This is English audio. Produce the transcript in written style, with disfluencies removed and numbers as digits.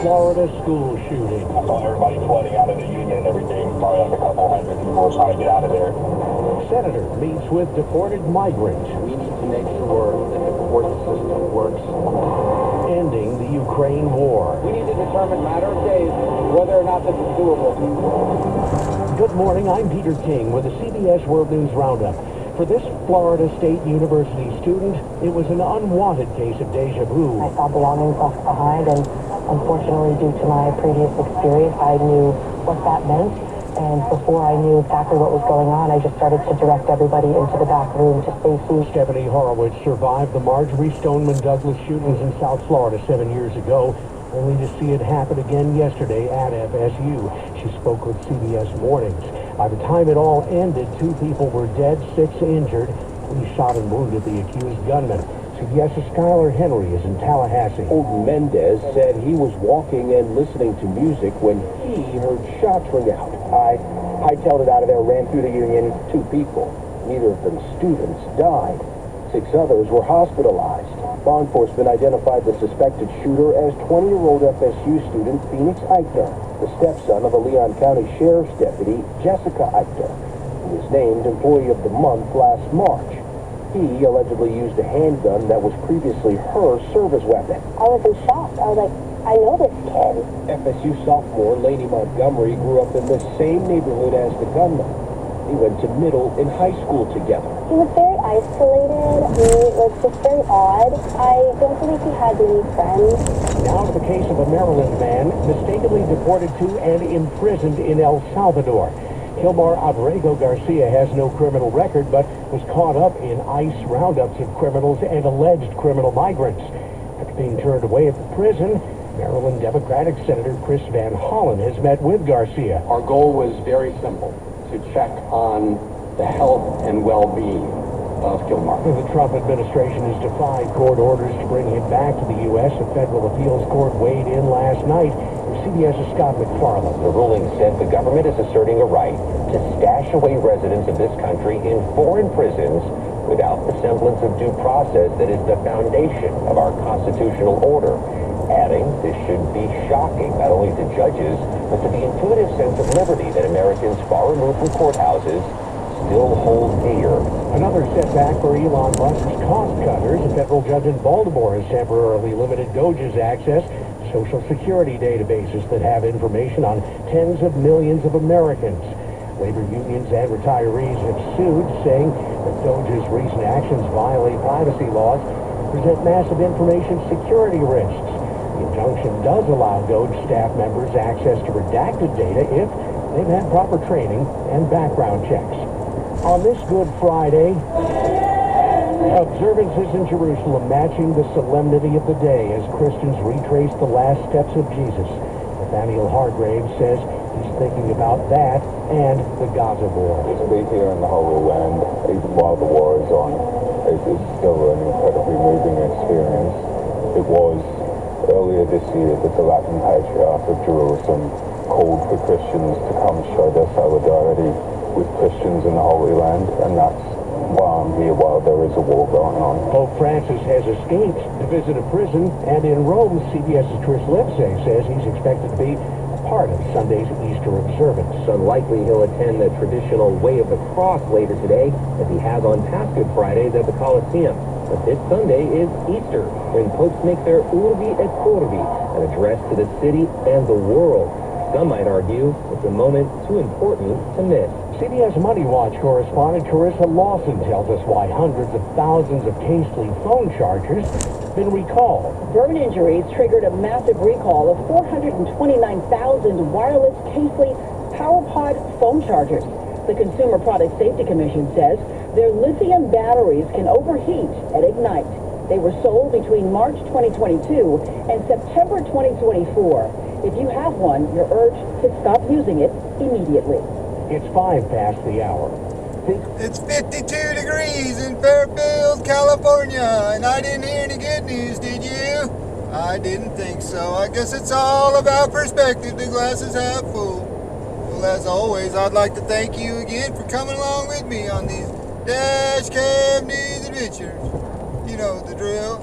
Florida school shooting. I saw everybody flooding out of the Union and everything. Probably like a couple hundred people trying to get out of there. Senator meets with deported migrants. We need to make sure that the court system works. Ending the Ukraine war. We need to determine, matter of days, whether or not this is doable. Good morning, I'm Peter King with the CBS World News Roundup. For this Florida State University student, it was an unwanted case of deja vu. I saw belongings left behind, and unfortunately, due to my previous experience, I knew what that meant. And before I knew exactly what was going on, I just started to direct everybody into the back room to safety. Stephanie Horowitz survived the Marjorie Stoneman Douglas shootings in South Florida 7 years ago, only to see it happen again yesterday at FSU. She spoke with CBS Mornings. By the time it all ended, 2 people were dead, 6 injured. Police shot and wounded the accused gunman. CBS's Skylar Henry is in Tallahassee. Old Mendez said he was walking and listening to music when he heard shots ring out. I hightailed it out of there, ran through the Union. 2 people, neither of them students, died. 6 others were hospitalized. Law enforcement identified the suspected shooter as 20-year-old FSU student Phoenix Eichner, the stepson of a Leon County Sheriff's Deputy, Jessica Eichner, who was named Employee of the Month last March. He allegedly used a handgun that was previously her service weapon. I was in shock. I was like, I know this kid. FSU sophomore Laney Montgomery grew up in the same neighborhood as the gunman. He went to middle and high school together. He was very isolated. He was just very odd. I don't believe he had any friends. Now to the case of a Maryland man mistakenly deported to and imprisoned in El Salvador. Kilmar Abrego Garcia has no criminal record, but was caught up in ICE roundups of criminals and alleged criminal migrants. After being turned away at the prison, Maryland Democratic Senator Chris Van Hollen has met with Garcia. Our goal was very simple, to check on the health and well-being of Kilmar. The Trump administration has defied court orders to bring him back to the U.S. A federal appeals court weighed in last night. CBS's Scott McFarland. The ruling said the government is asserting a right to stash away residents of this country in foreign prisons without the semblance of due process that is the foundation of our constitutional order. Adding, this should be shocking not only to judges, but to the intuitive sense of liberty that Americans far removed from courthouses still hold dear. Another setback for Elon Musk's cost cutters. A federal judge in Baltimore has temporarily limited Doge's access to Social Security databases that have information on tens of millions of Americans. Labor unions and retirees have sued, saying that Doge's recent actions violate privacy laws and present massive information security risks. The injunction does allow Doge staff members access to redacted data if they've had proper training and background checks. On this Good Friday, observances in Jerusalem matching the solemnity of the day as Christians retrace the last steps of Jesus. Nathaniel Hargrave says he's thinking about that and the Gaza war. To be here in the Holy Land, even while the war is on, is still an incredibly moving experience. It was earlier this year that the Latin Patriarch of Jerusalem called for Christians to come show their solidarity with Christians in the Holy Land, and that's why I'm here while there is a war going on. Pope Francis has escaped to visit a prison, and in Rome, CBS's Chris Lipsey says he's expected to be a part of Sunday's Easter observance. It's unlikely he'll attend the traditional Way of the Cross later today, as he has on past Good Fridays at the Colosseum. But this Sunday is Easter, when popes make their Urbi et Orbi, an address to the city and the world. Some might argue it's a moment too important to miss. CBS Money Watch correspondent Carissa Lawson tells us why hundreds of thousands of Casely phone chargers have been recalled. Burn injuries triggered a massive recall of 429,000 wireless Casely PowerPod phone chargers. The Consumer Product Safety Commission says their lithium batteries can overheat and ignite. They were sold between March 2022 and September 2024. If you have one, you're urged to stop using it immediately. It's 5 past the hour. It's 52 degrees in Fairfield, California, and I didn't hear any good news, did you? I didn't think so. I guess it's all about perspective. The glass is half full. Well, as always, I'd like to thank you again for coming along with me on these Dash Cam News adventures. You know the drill.